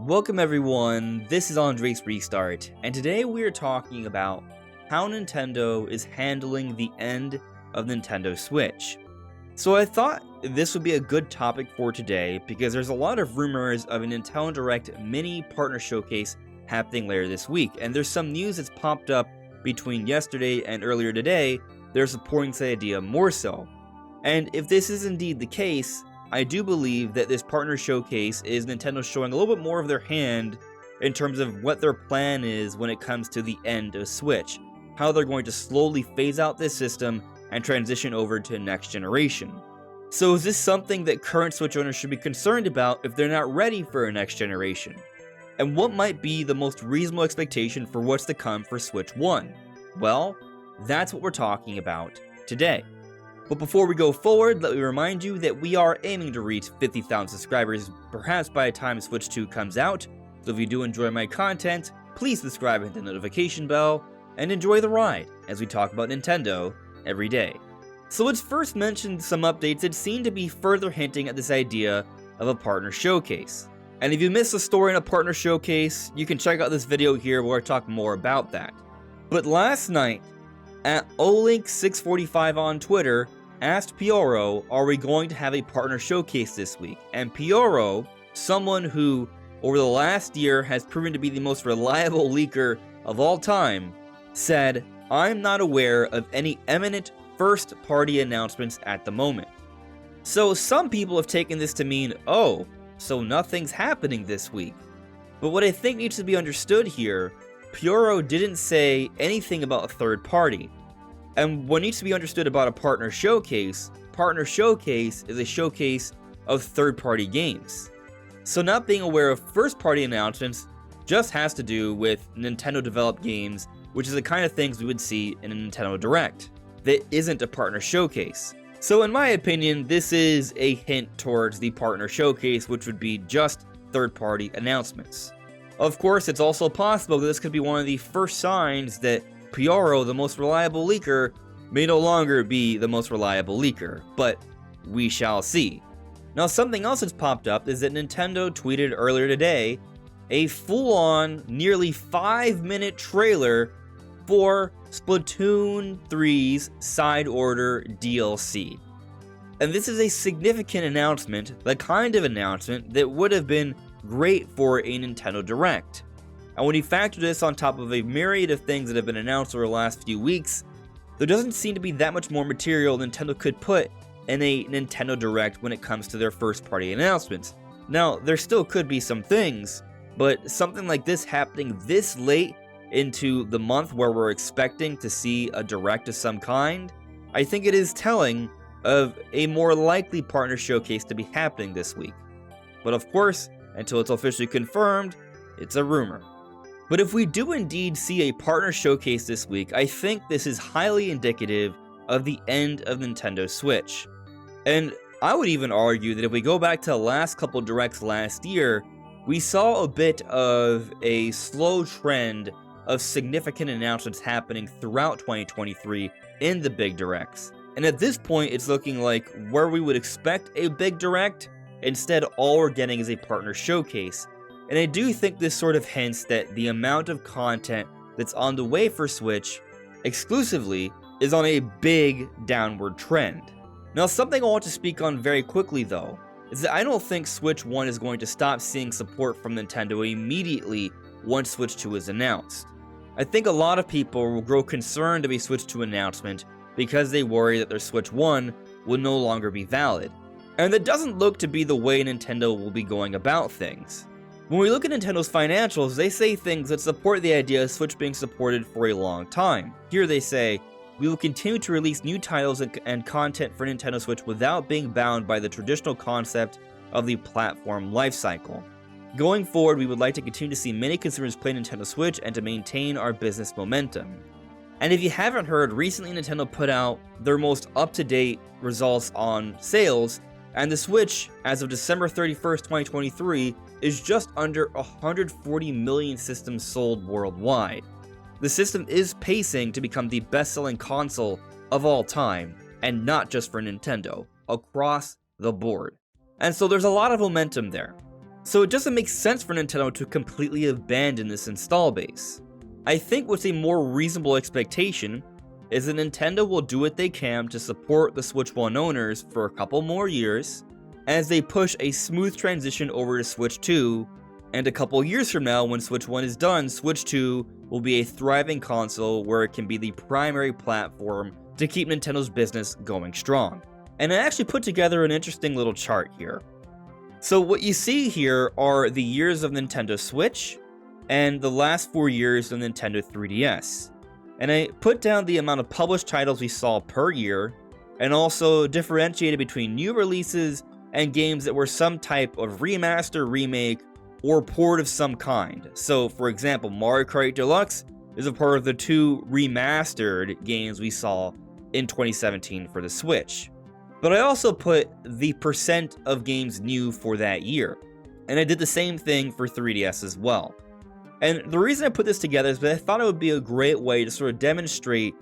Welcome everyone, this is Andre's Restart, and today we are talking about how Nintendo is handling the end of Nintendo Switch. So I thought this would be a good topic for today because there's a lot of rumors of a Nintendo Direct mini partner showcase happening later this week, and there's some news that's popped up between yesterday and earlier today that are supporting this idea more so. And if this is indeed the case, I do believe that this partner showcase is Nintendo showing a little bit more of their hand in terms of what their plan is when it comes to the end of Switch. How they're going to slowly phase out this system and transition over to next generation. So is this something that current Switch owners should be concerned about if they're not ready for a next generation? And what might be the most reasonable expectation for what's to come for Switch 1? Well, that's what we're talking about today. But before we go forward, let me remind you that we are aiming to reach 50,000 subscribers, perhaps by the time Switch 2 comes out. So if you do enjoy my content, please subscribe and hit the notification bell, and enjoy the ride as we talk about Nintendo every day. So let's first mention some updates that seem to be further hinting at this idea of a partner showcase. And if you missed the story in a partner showcase, you can check out this video here where I talk more about that. But last night, at Olink645 on Twitter, asked Pioro, are we going to have a partner showcase this week? And Pioro, someone who over the last year has proven to be the most reliable leaker of all time, said, I'm not aware of any imminent first-party announcements at the moment. So some people have taken this to mean, oh, so nothing's happening this week. But what I think needs to be understood here, Pioro didn't say anything about a third party. And what needs to be understood about a partner showcase is a showcase of third-party games. So not being aware of first-party announcements just has to do with Nintendo-developed games, which is the kind of things we would see in a Nintendo Direct that isn't a partner showcase. So in my opinion, this is a hint towards the partner showcase, which would be just third-party announcements. Of course, it's also possible that this could be one of the first signs that Pioro, the most reliable leaker, may no longer be the most reliable leaker, but we shall see. Now, something else that's popped up is that Nintendo tweeted earlier today a full-on, nearly 5-minute trailer for Splatoon 3's Side Order DLC. And this is a significant announcement, the kind of announcement that would have been great for a Nintendo Direct. And when you factor this on top of a myriad of things that have been announced over the last few weeks, there doesn't seem to be that much more material Nintendo could put in a Nintendo Direct when it comes to their first-party announcements. Now, there still could be some things, but something like this happening this late into the month where we're expecting to see a Direct of some kind, I think it is telling of a more likely partner showcase to be happening this week. But of course, until it's officially confirmed, it's a rumor. But if we do indeed see a partner showcase this week, I think this is highly indicative of the end of Nintendo Switch. And I would even argue that if we go back to the last couple Directs last year, we saw a bit of a slow trend of significant announcements happening throughout 2023 in the big Directs. And at this point, it's looking like where we would expect a big Direct, instead all we're getting is a partner showcase. And I do think this sort of hints that the amount of content that's on the way for Switch exclusively is on a big downward trend. Now, something I want to speak on very quickly though, is that I don't think Switch 1 is going to stop seeing support from Nintendo immediately once Switch 2 is announced. I think a lot of people will grow concerned of a Switch 2 announcement because they worry that their Switch 1 will no longer be valid. And that doesn't look to be the way Nintendo will be going about things. When we look at Nintendo's financials, they say things that support the idea of Switch being supported for a long time. Here they say, we will continue to release new titles and content for Nintendo Switch without being bound by the traditional concept of the platform lifecycle. Going forward, we would like to continue to see many consumers play Nintendo Switch and to maintain our business momentum. And if you haven't heard, recently Nintendo put out their most up-to-date results on sales, and the Switch, as of December 31st, 2023, is just under 140 million systems sold worldwide. The system is pacing to become the best-selling console of all time, and not just for Nintendo, across the board. And so there's a lot of momentum there. So it doesn't make sense for Nintendo to completely abandon this install base. I think what's a more reasonable expectation is that Nintendo will do what they can to support the Switch 1 owners for a couple more years as they push a smooth transition over to Switch 2, and a couple years from now when Switch 1 is done, Switch 2 will be a thriving console where it can be the primary platform to keep Nintendo's business going strong. And I actually put together an interesting little chart here. So what you see here are the years of Nintendo Switch and the last 4 years of Nintendo 3DS. And I put down the amount of published titles we saw per year, and also differentiated between new releases and games that were some type of remaster, remake, or port of some kind. So for example, Mario Kart Deluxe is a part of the 2 remastered games we saw in 2017 for the Switch. But I also put the percent of games new for that year, and I did the same thing for 3DS as well. And the reason I put this together is that I thought it would be a great way to sort of demonstrate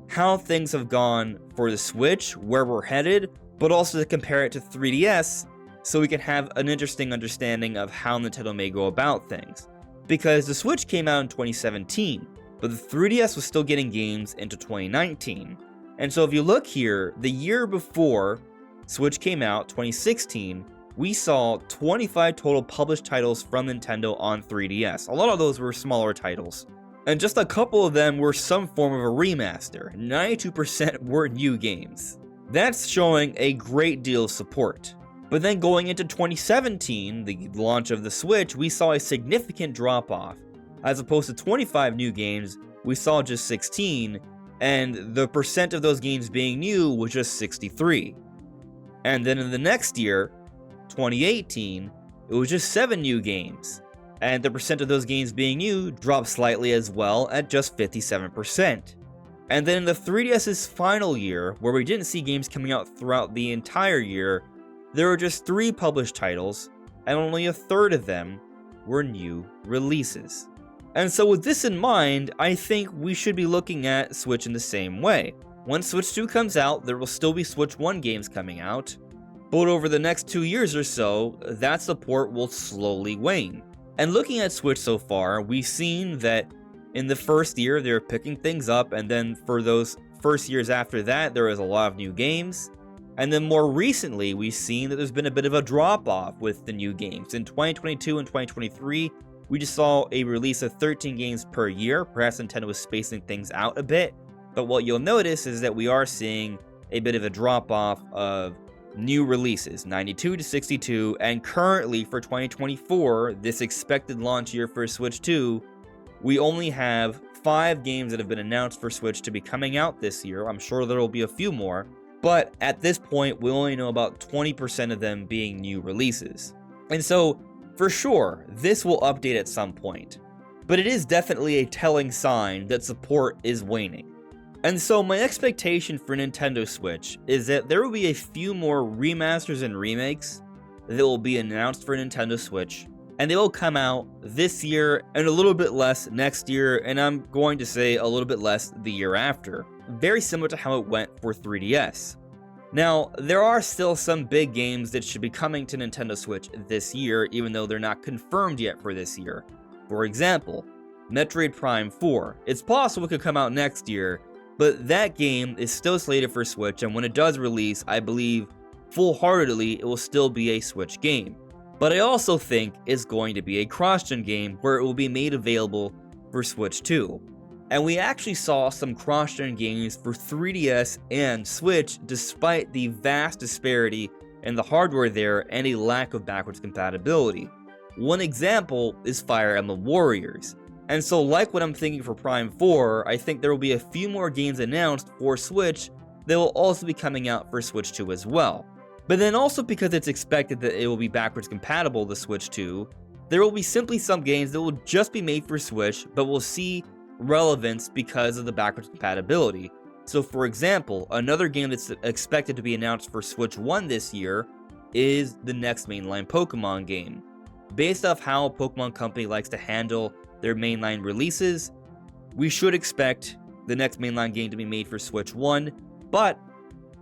how things have gone for the Switch, where we're headed, but also to compare it to 3DS so we can have an interesting understanding of how Nintendo may go about things. Because the Switch came out in 2017, but the 3DS was still getting games into 2019. And so if you look here, the year before Switch came out, 2016, we saw 25 total published titles from Nintendo on 3DS. A lot of those were smaller titles, and just a couple of them were some form of a remaster. 92% were new games. That's showing a great deal of support. But then going into 2017, the launch of the Switch, we saw a significant drop-off. As opposed to 25 new games, we saw just 16, and the percent of those games being new was just 63. And then in the next year, 2018, it was just 7 new games, and the percent of those games being new dropped slightly as well at just 57%. And then in the 3DS's final year, where we didn't see games coming out throughout the entire year, there were just 3 published titles, and only a third of them were new releases. And so with this in mind, I think we should be looking at Switch in the same way. When Switch 2 comes out, there will still be Switch 1 games coming out, but over the next 2 years or so, that support will slowly wane. And looking at Switch so far, we've seen that in the first year, they're picking things up, and then for those first years after that, there is a lot of new games. And then more recently, we've seen that there's been a bit of a drop-off with the new games. In 2022 and 2023, we just saw a release of 13 games per year. Perhaps Nintendo was spacing things out a bit, but what you'll notice is that we are seeing a bit of a drop-off of new releases, 92 to 62, and currently for 2024, this expected launch year for Switch 2, we only have 5 games that have been announced for Switch to be coming out this year. I'm sure there will be a few more, but at this point, we only know about 20% of them being new releases. And so, for sure, this will update at some point, but it is definitely a telling sign that support is waning. And so my expectation for Nintendo Switch is that there will be a few more remasters and remakes that will be announced for Nintendo Switch, and they will come out this year and a little bit less next year, and I'm going to say a little bit less the year after. Very similar to how it went for 3DS. Now, there are still some big games that should be coming to Nintendo Switch this year, even though they're not confirmed yet for this year. For example, Metroid Prime 4. It's possible it could come out next year, but that game is still slated for Switch, and when it does release, I believe full-heartedly it will still be a Switch game. But I also think it's going to be a cross-gen game where it will be made available for Switch 2. And we actually saw some cross-gen games for 3DS and Switch despite the vast disparity in the hardware there and a lack of backwards compatibility. One example is Fire Emblem Warriors. And so like what I'm thinking for Prime 4, I think there will be a few more games announced for Switch that will also be coming out for Switch 2 as well. But then also because it's expected that it will be backwards compatible to Switch 2, there will be simply some games that will just be made for Switch but will see relevance because of the backwards compatibility. So for example, another game that's expected to be announced for Switch 1 this year is the next mainline Pokemon game. Based off how a Pokemon company likes to handle their mainline releases, we should expect the next mainline game to be made for Switch 1, but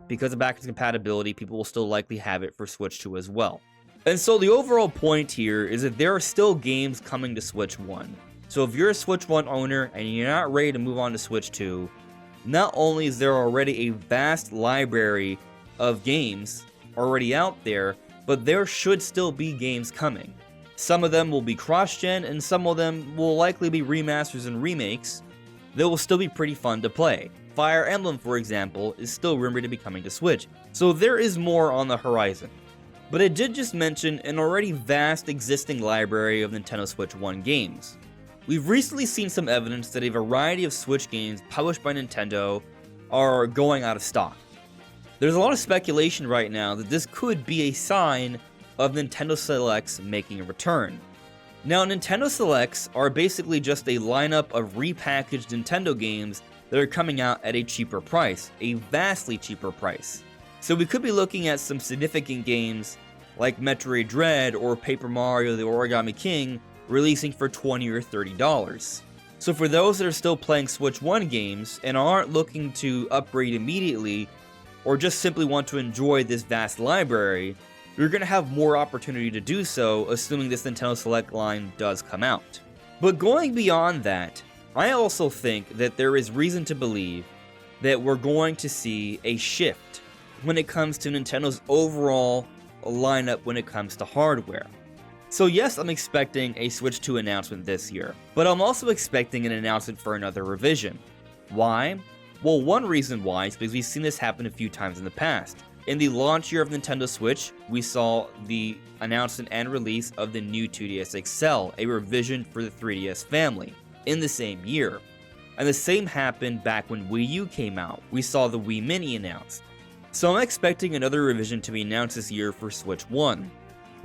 because of backwards compatibility, people will still likely have it for Switch 2 as well. And so the overall point here is that there are still games coming to Switch 1. So if you're a Switch 1 owner and you're not ready to move on to Switch 2, not only is there already a vast library of games already out there, but there should still be games coming. Some of them will be cross-gen, and some of them will likely be remasters and remakes that will still be pretty fun to play. Fire Emblem, for example, is still rumored to be coming to Switch, so there is more on the horizon. But I did just mention an already vast existing library of Nintendo Switch 1 games. We've recently seen some evidence that a variety of Switch games published by Nintendo are going out of stock. There's a lot of speculation right now that this could be a sign of Nintendo Selects making a return. Now, Nintendo Selects are basically just a lineup of repackaged Nintendo games that are coming out at a cheaper price, a vastly cheaper price. So we could be looking at some significant games like Metroid Dread or Paper Mario the Origami King releasing for $20 or $30. So for those that are still playing Switch 1 games and aren't looking to upgrade immediately, or just simply want to enjoy this vast library, you're going to have more opportunity to do so, assuming this Nintendo Select line does come out. But going beyond that, I also think that there is reason to believe that we're going to see a shift when it comes to Nintendo's overall lineup when it comes to hardware. So yes, I'm expecting a Switch 2 announcement this year, but I'm also expecting an announcement for another revision. Why? Well, one reason why is because we've seen this happen a few times in the past. In the launch year of Nintendo Switch, we saw the announcement and release of the new 2DS XL, a revision for the 3DS family, in the same year. And the same happened back when Wii U came out. We saw the Wii Mini announced. So I'm expecting another revision to be announced this year for Switch 1.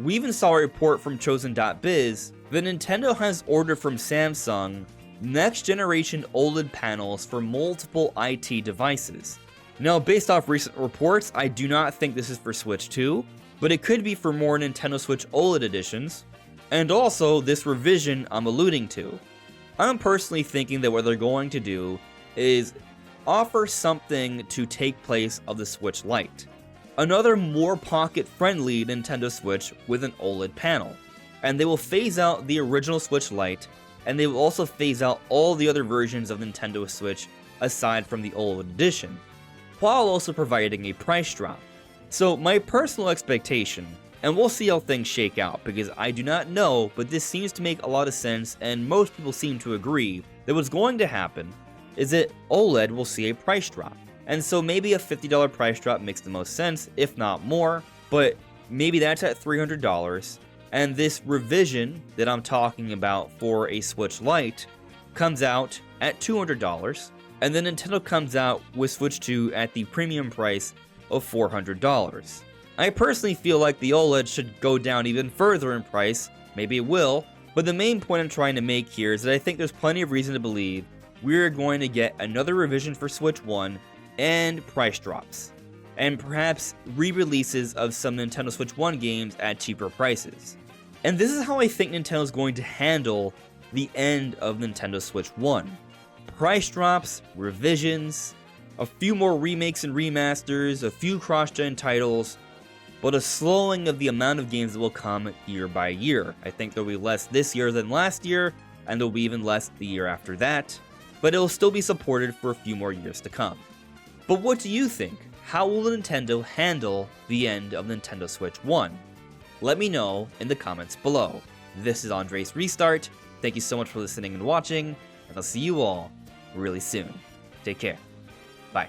We even saw a report from Chosen.biz that Nintendo has ordered from Samsung next generation OLED panels for multiple IT devices. Now, based off recent reports, I do not think this is for Switch 2, but it could be for more Nintendo Switch OLED editions, and also this revision I'm alluding to. I'm personally thinking that what they're going to do is offer something to take place of the Switch Lite. Another more pocket-friendly Nintendo Switch with an OLED panel. And they will phase out the original Switch Lite, and they will also phase out all the other versions of Nintendo Switch aside from the OLED edition, while also providing a price drop. So my personal expectation, and we'll see how things shake out because I do not know, but this seems to make a lot of sense and most people seem to agree that what's going to happen is that OLED will see a price drop. And so maybe a $50 price drop makes the most sense, if not more, but maybe that's at $300, and this revision that I'm talking about for a Switch Lite comes out at $200, and then Nintendo comes out with Switch 2 at the premium price of $400. I personally feel like the OLED should go down even further in price, maybe it will, but the main point I'm trying to make here is that I think there's plenty of reason to believe we're going to get another revision for Switch 1 and price drops, and perhaps re-releases of some Nintendo Switch 1 games at cheaper prices. And this is how I think Nintendo is going to handle the end of Nintendo Switch 1. Price drops, revisions, a few more remakes and remasters, a few cross-gen titles, but a slowing of the amount of games that will come year by year. I think there'll be less this year than last year, and there'll be even less the year after that, but it'll still be supported for a few more years to come. But what do you think? How will Nintendo handle the end of Nintendo Switch 1? Let me know in the comments below. This is Andres Restart. Thank you so much for listening and watching, and I'll see you all really soon. Take care. Bye.